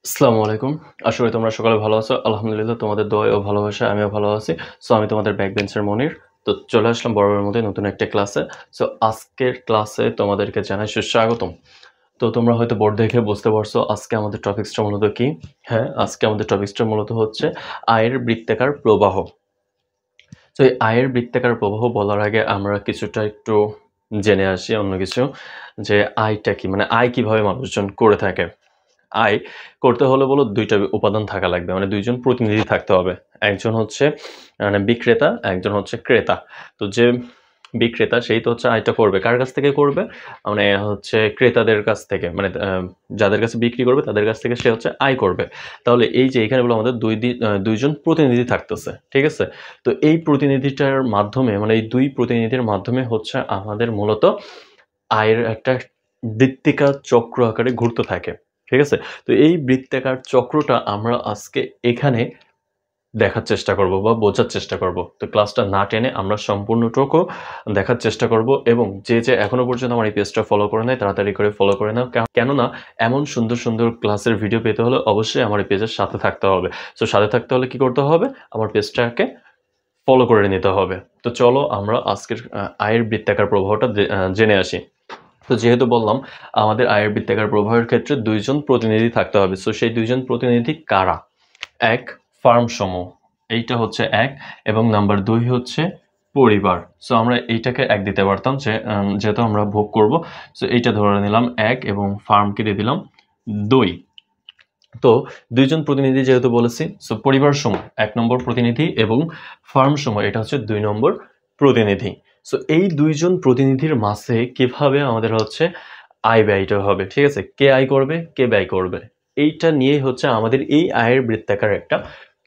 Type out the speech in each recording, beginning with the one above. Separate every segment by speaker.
Speaker 1: আসসালামু আলাইকুম। আশা করি তোমরা সকলে ভালো আছো। আলহামদুলিল্লাহ তোমাদের দোয়ায় ও ভালোবাসায় আমিও ভালো আছি। সো আমি তোমাদের ব্যাক বেঞ্চের মনির। তো চলে আসলাম বরাবরের মতোই নতুন একটা ক্লাসে। সো আজকের ক্লাসে তোমাদেরকে জানাই সুস্বাগতম। তো তোমরা হয়তো বোর্ড দেখে বুঝতে পারছো আজকে আমাদের টপিকসটা মূলত কি? হ্যাঁ, আজকে আমাদের টপিকসটা মূলত হচ্ছে আয়ের বৃত্তাকার প্রবাহ। তো এই আয়ের বৃত্তাকার প্রবাহ বলার আগে আমরা কিছুটা একটু জেনে আসি অন্য কিছু যে আয়টা কি? মানে আয় কিভাবে মানুষজন করে থাকে? আয় করতে হলে বলো ২ টা উপাদান থাকা লাগবে। মানে ২ জন প্রতিনিধি থাকতে হবে। একজন হচ্ছে মানে বিক্রেতা, একজন হচ্ছে ক্রেতা। তো যে বিক্রেতা সেই তো হচ্ছে আয়টা করবে। কার কাছ থেকে করবে? মানে হচ্ছে ক্রেতাদের কাছ থেকে। মানে যাদের কাছে বিক্রি করবে তাদের কাছ থেকে সে হচ্ছে আয় করবে। তাহলে এই যে এখানে বলো আমাদের ২ জন প্রতিনিধি থাকতেছে। ঠিক আছে? তো এই প্রতিনিধিটার মাধ্যমে মানে এই ২ প্রতিনিধির মাধ্যমে হচ্ছে আমাদের মূলত আয়ের একটা বৃত্তিকার চক্র আকারে ঘুরতে থাকে। ঠিক আছে? তো এই বৃত্তাকার চক্রটা আমরা আজকে এখানে দেখার চেষ্টা করব বা বোঝার চেষ্টা করব। তো ক্লাসটা না টেনে আমরা সম্পূর্ণটুকু দেখার চেষ্টা করব এবং যে এখনো পর্যন্ত আমার এই পেজটা ফলো করে নাই তাড়াতাড়ি করে ফলো করে নাও। কেননা এমন সুন্দর, সুন্দর ক্লাসের ভিডিও পেতে হলে অবশ্যই আমার এই পেজের সাথে থাকতে হবে। সো সাথে থাকতে হলে কি করতে হবে? আমার পেজটাকে ফলো করে নিতে হবে। তো চলো আমরা আজকের আয়ের বৃত্তাকার প্রবাহটা জেনে আসি। তো যেহেতু বললাম আমাদের আয়ের বৃত্তাকার প্রবাহের ক্ষেত্রে ২ জন প্রতিনিধি থাকতে হবে। সো সেই ২ জন প্রতিনিধি কারা? ১ ফার্ম সমূহ। এইটা হচ্ছে ১ এবং নাম্বার ২ হচ্ছে পরিবার। সো আমরা এইটাকে ১ দিতে পারতাম যেহেতু আমরা ভোগ করব। সো এইটা ধরে নিলাম ১ এবং ফার্মকে দিয়ে দিলাম ২। তো ২ জন প্রতিনিধি যেহেতু বলেছি, সো পরিবার সমূহ ১ নম্বর প্রতিনিধি এবং ফার্ম সমূহ এটা হচ্ছে ২ নম্বর প্রতিনিধি। সো এই ২ জন প্রতিনিধির মাঝে কিভাবে আমাদের হচ্ছে আয় ব্যয়টা হবে, ঠিক আছে? কে আয় করবে, কে ব্যয় করবে? এইটা নিয়েই হচ্ছে আমাদের এই আয়ের বৃত্তাকার একটা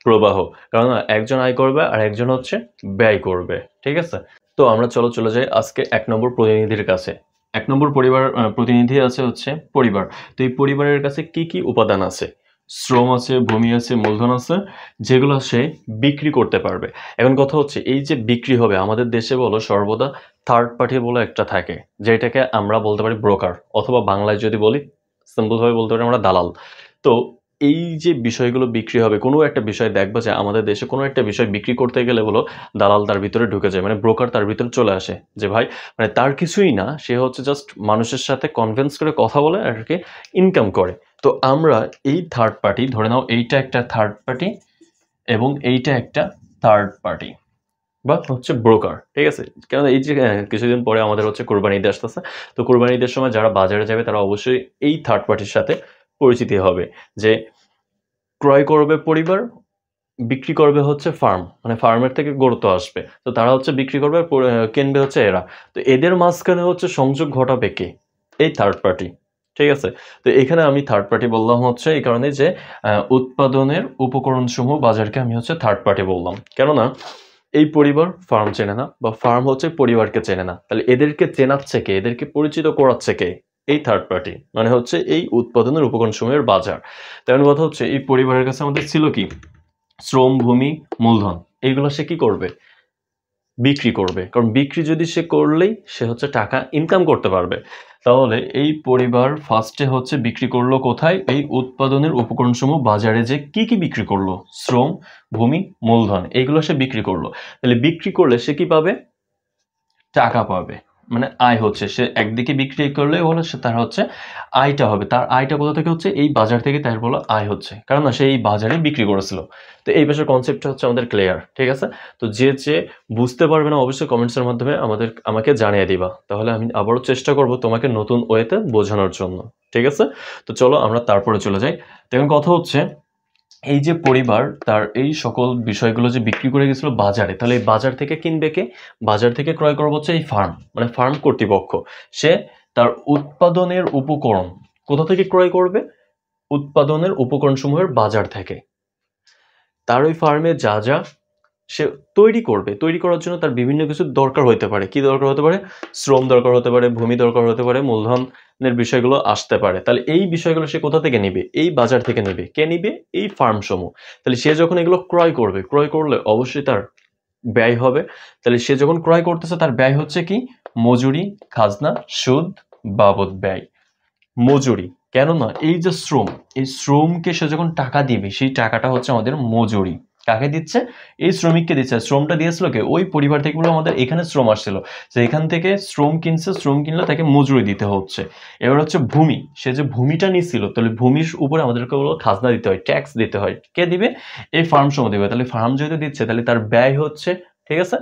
Speaker 1: প্রবাহ। কারণ একজন আয় করবে আর একজন হচ্ছে ব্যয় করবে। ঠিক আছে? তো আমরা চলে যাই আজকে ১ নম্বর প্রতিনিধির কাছে। ১ নম্বর প্রতিনিধি আছে হচ্ছে পরিবার। তো এই পরিবারের কাছে কি উপাদান আছে? শ্রম আছে, ভূমি আছে, মূলধন আছে, যেগুলো সে বিক্রি করতে পারবে। এখন কথা হচ্ছে এই যে বিক্রি হবে আমাদের দেশে বলো সর্বদা থার্ড পার্টি বলে একটা থাকে, যেটাকে আমরা বলতে পারি ব্রোকার অথবা বাংলায় যদি বলি সিম্পল ভাবে বলতে পারি আমরা দালাল। তো এই যে বিষয়গুলো বিক্রি হবে, কোনো একটা বিষয় দেখবা যে আমাদের দেশে কোনো একটা বিষয় বিক্রি করতে গেলে বলো দালাল তার ভিতরে ঢুকে যায়, মানে ব্রোকার তার ভিতরে চলে আসে যে ভাই মানে তার কিছুই না, সে হচ্ছে জাস্ট মানুষের সাথে কনভিন্স করে কথা বলে আর কি ইনকাম করে। তো আমরা এই থার্ড পার্টি ধরে নাও এইটা একটা থার্ড পার্টি এবং এইটা একটা থার্ড পার্টি বা হচ্ছে ব্রোকার। ঠিক আছে? কেননা এই যে কিছুদিন পরে আমাদের হচ্ছে কোরবানি ঈদ আসতেছে। তো কোরবানি ঈদের সময় যারা বাজারে যাবে তারা অবশ্যই এই থার্ড পার্টির সাথে পরিচিতি হবে যে ক্রয় করবে পরিবার, বিক্রি করবে হচ্ছে ফার্ম। মানে ফার্মের থেকে গরু তো আসবে। তো তারা হচ্ছে বিক্রি করবে আর কিনবে হচ্ছে এরা। তো এদের মাঝখানে হচ্ছে সংযোগ ঘটাবে কে? এই থার্ড পার্টি। ঠিক আছে? তো এখানে আমি থার্ড পার্টি বললাম হচ্ছে এই কারণে যে উৎপাদনের উপকরণসমূহ বাজারকে আমি হচ্ছে থার্ড পার্টি বললাম। কেননা এই পরিবার ফার্ম চেনে না বা ফার্ম হচ্ছে পরিবারকে চেনে না। তাহলে এদেরকে চেনাচ্ছে কে? এদেরকে পরিচিত করাচ্ছে কে? এই থার্ড পার্টি। মানে হচ্ছে এই উৎপাদনের উপকরণসমূহের বাজার। তার মানে কথা হচ্ছে এই পরিবারের কাছে আমাদের ছিল কি? শ্রম, ভূমি, মূলধন। এইগুলো সে কি করবে? বিক্রি করবে। কারণ বিক্রি যদি সে করলেই সে হচ্ছে টাকা ইনকাম করতে পারবে। তাহলে এই পরিবার ফার্স্টে হচ্ছে বিক্রি করলো কোথায়? এই উৎপাদনের উপকরণসমূহ বাজারে যে কি বিক্রি করলো? শ্রম, ভূমি, মূলধন এইগুলো সে বিক্রি করলো। তাহলে বিক্রি করলে সে কি পাবে? টাকা পাবে। মানে আয় হচ্ছে। সে একদিকে বিক্রি করলে হলো সে তার হচ্ছে আয়টা হবে। তার আয়টা কোথা থেকে হচ্ছে? এই বাজার থেকে তার বলা আয় হচ্ছে। কারণ না সে এই বাজারে বিক্রি করেছিল। তো এই পাশের কনসেপ্টটা হচ্ছে আমাদের ক্লিয়ার। ঠিক আছে? তো যে বুঝতে পারবে না অবশ্যই কমেন্টস এর মাধ্যমে আমাকে জানিয়ে দিবা। তাহলে আমি আবারও চেষ্টা করব তোমাকে নতুন ওয়েতে বোঝানোর জন্য। ঠিক আছে? তো চলো আমরা তারপরে চলে যাই। তো এখন কথা হচ্ছে এই যে পরিবার তার এই সকল বিষয়গুলো যে বিক্রি করে গেছিল বাজারে, তাহলে এই বাজার থেকে কিনবে কে? বাজার থেকে ক্রয় করবে হচ্ছে এই ফার্ম, মানে ফার্ম কর্তৃপক্ষ। সে তার উৎপাদনের উপকরণ কোথা থেকে ক্রয় করবে? উৎপাদনের উপকরণ সমূহের বাজার থেকে। তার ওই ফার্মে যা সে তৈরি করবে, তৈরি করার জন্য তার বিভিন্ন কিছু দরকার হতে পারে। কি দরকার হতে পারে? শ্রম দরকার হতে পারে, ভূমি দরকার হতে পারে, মূলধনের বিষয়গুলো আসতে পারে। তাহলে এই বিষয়গুলো সে কোথা থেকে নিবে? এই বাজার থেকে নিবে। কে নিবে? এই ফার্ম সমূহ। তাহলে সে যখন এগুলো ক্রয় করবে, ক্রয় করলে অবশ্যই তার ব্যয় হবে। তাহলে সে যখন ক্রয় করতেছে তার ব্যয় হচ্ছে কি? মজুরি, খাজনা, সুদ, বাবদ ব্যয়। মজুরি কেননা এই যে শ্রম, এই শ্রমকে সে যখন টাকা দিবে সেই টাকাটা হচ্ছে আমাদের মজুরি। কাকে দিচ্ছে? এই শ্রমিককে দিচ্ছে। শ্রমটা দিয়েছিল কে? ওই পরিবার থেকে আমাদের এখানে শ্রম আসছিল, যে এখান থেকে শ্রম কিনছে, শ্রম কিনলে তাকে মজুরি দিতে হচ্ছে। এবার হচ্ছে ভূমি, সে যে ভূমিটা নিছিল, তাহলে ভূমির উপরে আমাদেরকে খাজনা দিতে হয়, ট্যাক্স দিতে হয়। কে দিবে? এই ফার্ম সমূহ দিবে। তাহলে ফার্ম যেহেতু দিচ্ছে তাহলে তার ব্যয় হচ্ছে, ঠিক আছে,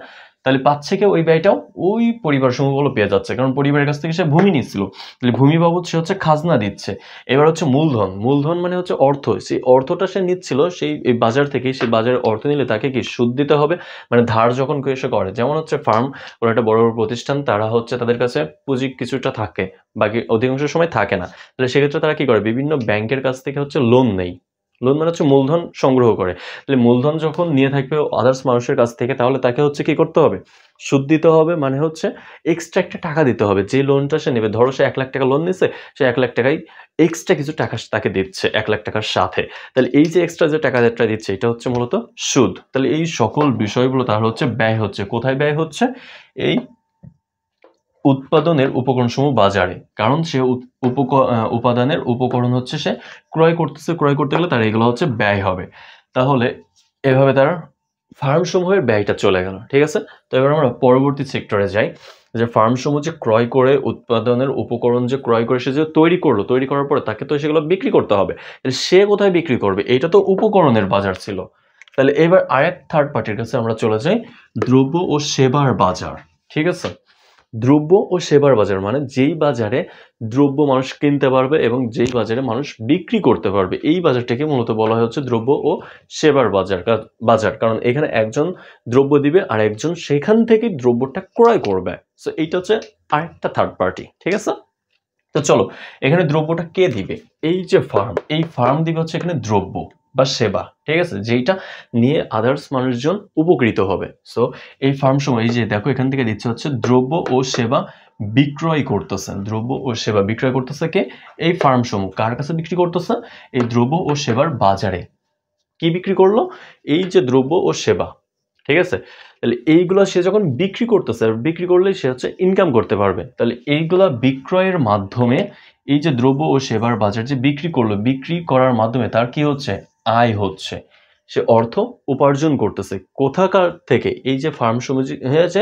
Speaker 1: তাহলে পাচ্ছে কে? ওই ব্যয়টাও ওই পরিবার সমূহগুলো পেয়ে যাচ্ছে, কারণ পরিবারের কাছ থেকে সে ভূমি নিচ্ছিল, তাহলে ভূমি বাবদ সে হচ্ছে খাজনা দিচ্ছে। এবার হচ্ছে মূলধন, মূলধন মানে হচ্ছে অর্থ, সেই অর্থটা সে নিচ্ছিল সেই বাজার থেকে, সেই বাজারে অর্থ নিলে তাকে কি সুদ দিতে হবে, মানে ধার যখন সে করে। যেমন হচ্ছে ফার্ম, কোনো একটা বড় বড় প্রতিষ্ঠান, তারা হচ্ছে তাদের কাছে পুঁজি কিছুটা থাকে, বাকি অধিকাংশ সময় থাকে না, তাহলে সেক্ষেত্রে তারা কি করে? বিভিন্ন ব্যাংকের কাছ থেকে হচ্ছে লোন নেই। লোন মানে হচ্ছে মূলধন সংগ্রহ করে। তাহলে মূলধন যখন নিয়ে থাকবে আদার্স মানুষের কাছ থেকে, তাহলে তাকে হচ্ছে কি করতে হবে? সুদ দিতে হবে, মানে হচ্ছে এক্সট্রা একটা টাকা দিতে হবে। যে লোনটা সে নেবে, ধরো সে 1,00,000 টাকা লোন নিছে, সে 1,00,000 টাকায় এক্সট্রা কিছু টাকা তাকে দিচ্ছে 1,00,000 টাকার সাথে। তাহলে এই যে এক্সট্রা যে টাকাটা দিচ্ছে এটা হচ্ছে মূলত সুদ। তাহলে এই সকল বিষয়গুলো তার হচ্ছে ব্যয় হচ্ছে। কোথায় ব্যয় হচ্ছে? এই উৎপাদনের উপকরণসমূহ বাজারে, কারণ সে উপাদানের উপকরণ হচ্ছে সে ক্রয় করতেছে, ক্রয় করতে গেলে তার এগুলো হচ্ছে ব্যয় হবে। তাহলে এভাবে তার ফার্ম সমূহের ব্যয়টা চলে গেল, ঠিক আছে। তো এবার আমরা পরবর্তী সেক্টরে যাই, যে ফার্ম সমূহ যে ক্রয় করে, উৎপাদনের উপকরণ যে ক্রয় করে সে যে তৈরি করলো, তৈরি করার পরে তাকে তো সেগুলো বিক্রি করতে হবে। সে কোথায় বিক্রি করবে? এটা তো উপকরণের বাজার ছিল। তাহলে এবার আরেক থার্ড পার্টির কাছে আমরা চলে যাই, দ্রব্য ও সেবার বাজার, ঠিক আছে। দ্রব্য ও সেবার বাজার মানে যেই বাজারে দ্রব্য মানুষ কিনতে পারবে এবং যেই বাজারে মানুষ বিক্রি করতে পারবে, এই বাজারটাকে মূলত বলা হয় হচ্ছে দ্রব্য ও সেবার বাজার। কারণ এখানে একজন দ্রব্য দিবে আর একজন সেখান থেকে দ্রব্যটা ক্রয় করবে। সো এইটা হচ্ছে আরেকটা থার্ড পার্টি, ঠিক আছে। তো চলো, এখানে দ্রব্যটা কে দিবে? এই যে ফার্ম, এই ফার্ম দিবে হচ্ছে এখানে দ্রব্য বা সেবা, ঠিক আছে, যেটা নিয়ে আদার্স মানুষজন উপকৃত হবে। সো এই ফার্ম সময় এই যে দেখো এখান থেকে দিচ্ছে হচ্ছে দ্রব্য ও সেবা বিক্রয় করতেছেন। দ্রব্য ও সেবা বিক্রয় করতেছে কে? এই ফার্ম সমূহ। কার কাছে বিক্রি করতেছে? এই দ্রব্য ও সেবার বাজারে। কি বিক্রি করলো? এই যে দ্রব্য ও সেবা, ঠিক আছে। তাহলে এইগুলা সে যখন বিক্রি করতেছে, বিক্রি করলেই সে হচ্ছে ইনকাম করতে পারবে। তাহলে এইগুলা বিক্রয়ের মাধ্যমে, এই যে দ্রব্য ও সেবার বাজার যে বিক্রি করলো, বিক্রি করার মাধ্যমে তার কি হচ্ছে? আয় হচ্ছে। সে অর্থ উপার্জন করতেছে। কোথাকার থেকে? এই যে ফার্ম সমিতি হয়েছে,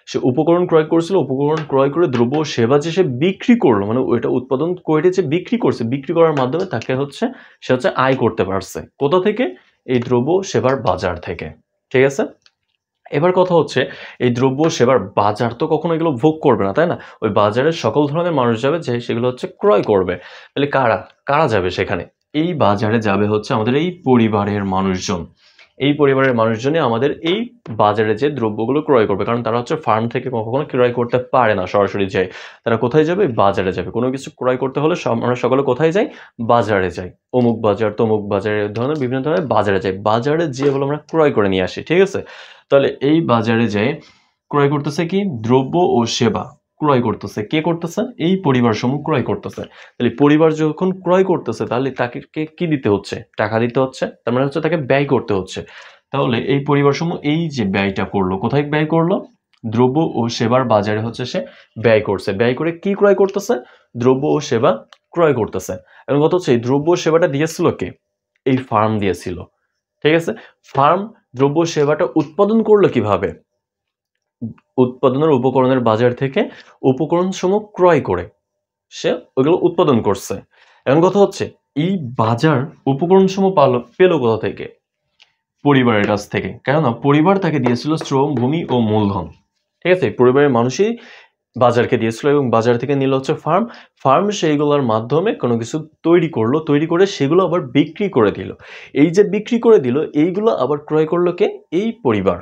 Speaker 1: সে উপকরণ ক্রয় করেছিল, উপকরণ ক্রয় করে দ্রব্য ও সেবা যে সে বিক্রি করলো, মানে ওইটা উৎপাদন করে যে বিক্রি করছে, বিক্রি করার মাধ্যমে তাকে হচ্ছে সে হচ্ছে আয় করতে পারছে। কোথা থেকে? এই দ্রব্য সেবার বাজার থেকে, ঠিক আছে। এবার কথা হচ্ছে, এই দ্রব্য সেবার বাজার তো কখনো এগুলো ভোগ করবে না, তাই না? ওই বাজারের সকল ধরনের মানুষ যাবে, যে সেগুলো হচ্ছে ক্রয় করবে। তাহলে কারা কারা যাবে সেখানে? এই বাজারে যাবে হচ্ছে আমাদের এই পরিবারের মানুষজন। এই পরিবারের মানুষজনই আমাদের এই বাজারে যে দ্রব্যগুলো ক্রয় করবে, কারণ তারা হচ্ছে ফার্ম থেকে কখনো ক্রয় করতে পারে না সরাসরি যায়। তারা কোথায় যাবে? বাজারে যাবে। কোনো কিছু ক্রয় করতে হলে আমরা সকলে কোথায় যাই? বাজারে যাই। অমুক বাজার, তমুক বাজার, এই ধরনের বিভিন্ন ধরনের বাজারে যাই। বাজারে যেয়ে হলো আমরা ক্রয় করে নিয়ে আসি, ঠিক আছে। তাহলে এই বাজারে যেয়ে ক্রয় করতেছে কি? দ্রব্য ও সেবা ক্রয় করতেছে। কে করতেছে? এই পরিবার সমূহ ক্রয় করতেছে। তাহলে পরিবার যখন ক্রয় করতেছে, তাহলে তাকে কি দিতে হচ্ছে? টাকা দিতে হচ্ছে। তার মানে হচ্ছে তাকে ব্যয় করতে হচ্ছে। তাহলে এই পরিবার সমূহ এই যে ব্যয়টা করলো, কোথায় ব্যয় করলো? দ্রব্য ও সেবার বাজারে হচ্ছে সে ব্যয় করছে। ব্যয় করে কি ক্রয় করতেছে? দ্রব্য ও সেবা ক্রয় করতেছে। এবং কথা হচ্ছে এই দ্রব্য সেবাটা দিয়েছিল কে? এই ফার্ম দিয়েছিল, ঠিক আছে। ফার্ম দ্রব্য সেবাটা উৎপাদন করলো কিভাবে? উৎপাদনের উপকরণের বাজার থেকে উপকরণ সমূহ ক্রয় করে সে ওইগুলো উৎপাদন করছে। এখন কথা হচ্ছে এই বাজার উপকরণ সমূহ পেল কোথা থেকে? পরিবারের কাছ থেকে। কেননা পরিবার তাকে দিয়েছিল শ্রম, ভূমি ও মূলধন, ঠিক আছে। পরিবারের মানুষই বাজারকে দিয়েছিল এবং বাজার থেকে নিল হচ্ছে ফার্ম। ফার্ম সেইগুলোর মাধ্যমে কোনো কিছু তৈরি করলো, তৈরি করে সেগুলো আবার বিক্রি করে দিল। এই যে বিক্রি করে দিল, এইগুলো আবার ক্রয় করলো কে? এই পরিবার,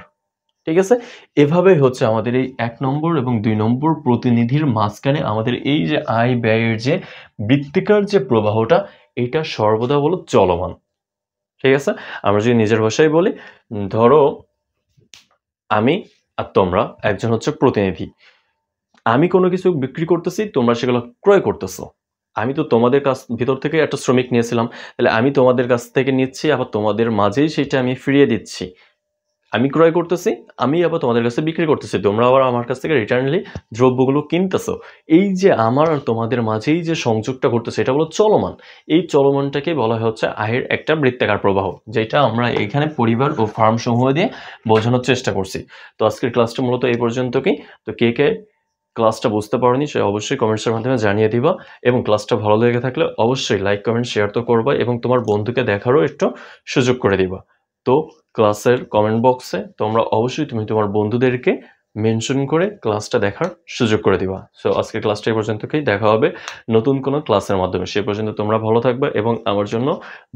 Speaker 1: ঠিক আছে। এভাবেই হচ্ছে আমাদের এই 1 নম্বর এবং 2 নম্বর প্রতিনিধির মাঝখানে আমাদের এই যে আয় ব্যয়ের যে বৃত্তিকার যে প্রবাহটা, এটা সর্বদা হলো চলমান, ঠিক আছে। আমরা যদি নিজের ভাষায় বলি, ধরো আমি আর তোমরা একজন হচ্ছে প্রতিনিধি। আমি কোনো কিছু বিক্রি করতেছি, তোমরা সেগুলো ক্রয় করতেছো। আমি তো তোমাদের কাছ ভিতর থেকে একটা শ্রমিক নিয়েছিলাম, তাহলে আমি তোমাদের কাছ থেকে নিচ্ছি, আবার তোমাদের মাঝেই সেটা আমি ফিরিয়ে দিচ্ছি। আমি ক্রয় করতেছি, আমি আবার তোমাদের কাছে বিক্রি করতেছি, তোমরা আবার আমার কাছ থেকে রিটার্নলি দ্রব্যগুলো কিনতেছো। এই যে আমার আর তোমাদের মাঝেই যে সংযোগটা করতেছে এটা হলো চলমান। এই চলমানটাকে বলা হচ্ছে আয়ের একটা বৃত্তাকার প্রবাহ, যেটা আমরা এখানে পরিবার ও ফার্ম সমূহ দিয়ে বোঝানোর চেষ্টা করছি। তো আজকের ক্লাসটা মূলত এই পর্যন্তই। তো কে কে ক্লাসটা বুঝতে পারোনি সে অবশ্যই কমেন্টসের মাধ্যমে জানিয়ে দিবা, এবং ক্লাসটা ভালো লেগে থাকলে অবশ্যই লাইক কমেন্ট শেয়ার তো করবা, এবং তোমার বন্ধুকে দেখারও একটু সুযোগ করে দিবা। তো ক্লাসের কমেন্ট বক্সে তোমরা অবশ্যই তুমি তোমার বন্ধুদেরকে মেনশন করে ক্লাসটা দেখার সুযোগ করে দিবা। সো আজকের ক্লাসটা এই পর্যন্তই, দেখা হবে নতুন কোনো ক্লাসের মাধ্যমে। সে পর্যন্ত তোমরা ভালো থাকবে এবং আমার জন্য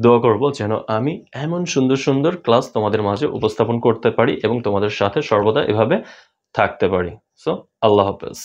Speaker 1: দোয়া করব যেন আমি এমন সুন্দর সুন্দর ক্লাস তোমাদের মাঝে উপস্থাপন করতে পারি এবং তোমাদের সাথে সর্বদা এভাবে থাকতে পারি। সো আল্লাহ হাফেজ।